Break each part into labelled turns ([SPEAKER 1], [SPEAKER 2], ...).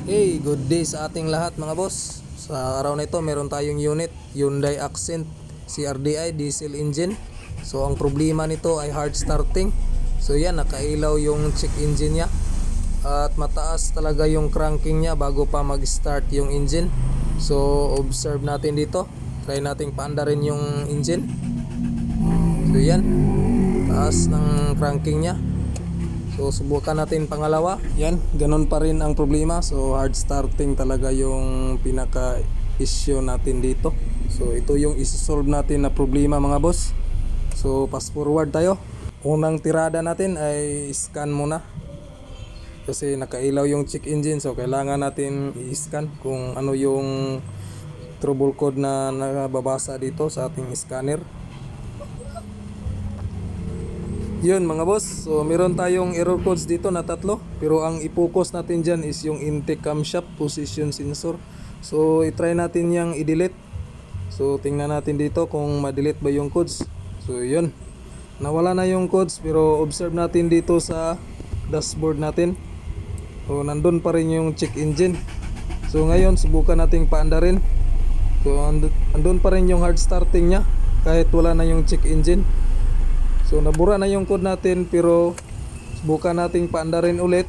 [SPEAKER 1] Hey, good day sa ating lahat mga boss. Sa araw na ito meron tayong unit, Hyundai Accent CRDI diesel engine. So ang problema nito ay hard starting. So yan, nakailaw yung check engine niya. At mataas talaga yung cranking niya bago pa mag-start yung engine. So observe natin dito. Try nating paandarin yung engine. So yan, taas ng cranking niya. So subukan natin pangalawa. Yan, ganun pa rin ang problema. So hard starting talaga yung pinaka issue natin dito. So ito yung isi-solve natin na problema mga boss. So fast forward tayo. Unang tirada natin ay scan muna. Kasi nakailaw yung check engine, so kailangan natin i-scan kung ano yung trouble code na nababasa dito sa ating scanner. Yun mga boss, so meron tayong error codes dito na tatlo, pero ang i-focus natin dyan is yung intake camshaft position sensor. So i-try natin yung i-delete. So tingnan natin dito kung ma-delete ba yung codes. So yun, nawala na yung codes, pero observe natin dito sa dashboard natin. So nandun pa rin yung check engine. So ngayon subukan nating paandarin. So andun pa rin yung hard starting nya kahit wala na yung check engine. So nabura na yung code natin, pero subukan nating paandarin ulit.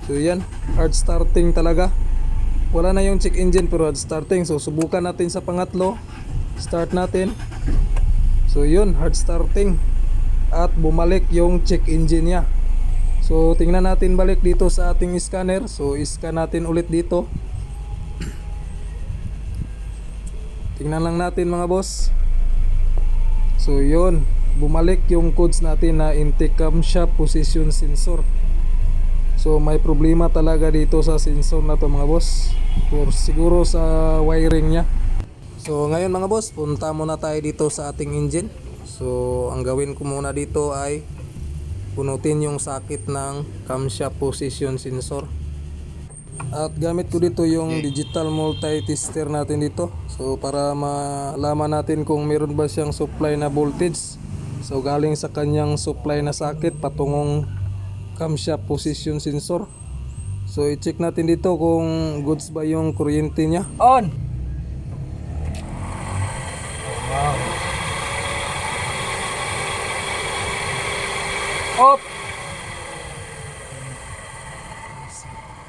[SPEAKER 1] So yan, hard starting talaga. Wala na yung check engine pero hard starting. So subukan natin sa pangatlo. Start natin. So yun, hard starting. At bumalik yung check engine nya. So tingnan natin balik dito sa ating scanner. So i-scan natin ulit dito. Tingnan lang natin mga boss. So yun, bumalik yung codes natin na intake camshaft position sensor. So may problema talaga dito sa sensor na to mga boss, or siguro sa wiring nya. So ngayon mga boss, punta muna tayo dito sa ating engine. So ang gawin ko muna dito ay punutin yung sakit ng camshaft position sensor. At gamit ko dito yung digital multi-tester natin dito. So para malaman natin kung meron ba siyang supply na voltage. So galing sa kanyang supply na sakit patungong camshaft position sensor. So i-check natin dito kung goods ba yung kuryente niya.
[SPEAKER 2] On!
[SPEAKER 1] Wow.
[SPEAKER 2] Off!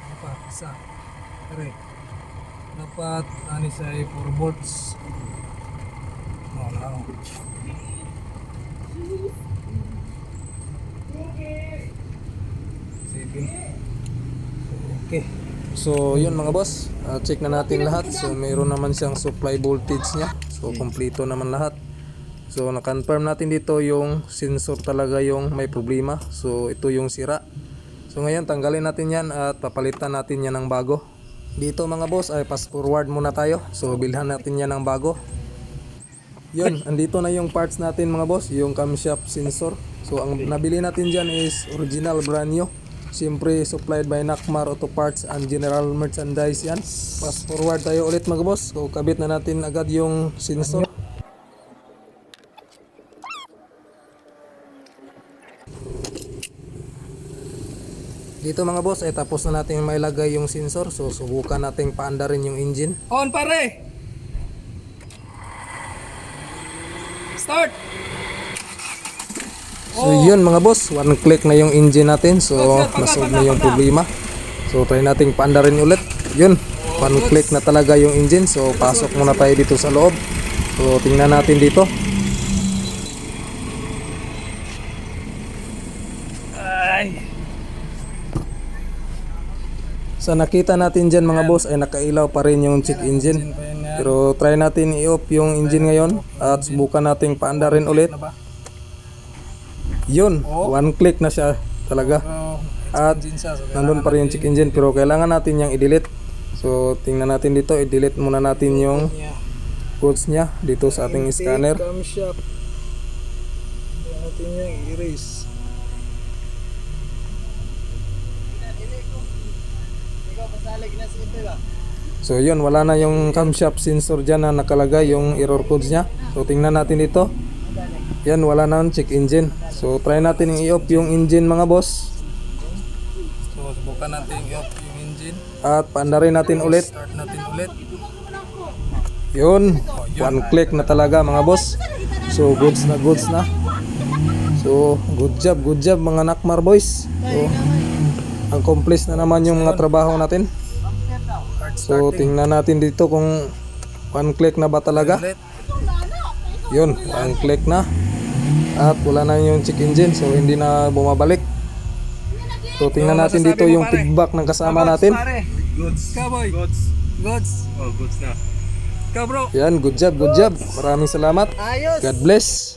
[SPEAKER 1] Dapat isa. Correct. Dapat ani sa 4 volts. Oh, no. Okay. So yun mga boss, check na natin lahat. So mayroon naman siyang supply voltage niya. So kompleto naman lahat. So na-confirm natin dito yung sensor talaga yung may problema. So ito yung sira. So ngayon tanggalin natin yan at papalitan natin yan ng bago. Dito mga boss ay fast forward muna tayo. So bilhan natin yan ng bago. Yun, andito na yung parts natin mga boss, yung camshaft sensor. So ang nabili natin dyan is original brand new. Siyempre supplied by Nakmar Auto Parts and General Merchandise yan. Fast forward tayo ulit mga boss. So kabit na natin agad yung sensor. Dito mga boss ay tapos na natin mailagay yung sensor. So subukan nating paandarin yung engine.
[SPEAKER 2] On pare! Start!
[SPEAKER 1] So yun mga boss, one click na yung engine natin. So nasolve na yung problema. So try nating paandarin ulit. Yun, one click na talaga yung engine. So pasok muna tayo dito sa loob. So tingnan natin dito.
[SPEAKER 2] Ay!
[SPEAKER 1] Sa nakita natin dyan mga boss ay nakailaw pa rin yung check engine. Pero try natin i-off yung engine ngayon at subukan nating paandarin ulit. Yun, one click na siya talaga. At nandun pa rin yung check engine, pero kailangan natin yung i-delete. So tingnan natin dito, i-delete muna natin yung codes nya dito sa ating scanner.
[SPEAKER 2] Camshaft. Natin yung erase.
[SPEAKER 1] So yun, wala na yung camshaft sensor dyan na nakalagay yung error codes nya. So tingnan natin dito. Yan, wala na yung check engine. So try natin i-off yung engine mga boss. So subukan natin i-off yung engine. At paandarin natin ulit.
[SPEAKER 2] Start natin ulit.
[SPEAKER 1] Yun, one click na talaga mga boss. So goods na goods na. So good job mga Nakmar boys. So ang complete na naman yung mga trabaho natin. So tingnan natin dito kung one click na ba talaga.
[SPEAKER 2] Ulit.
[SPEAKER 1] Yun, one click na. At wala na yung check engine, so hindi na bumabalik. So tingnan natin dito yung feedback ng kasama natin.
[SPEAKER 2] Goods. Kaboy. Goods. Goods. Oh, goods na. Ikaw bro.
[SPEAKER 1] Yan, good job. Maraming salamat. God bless.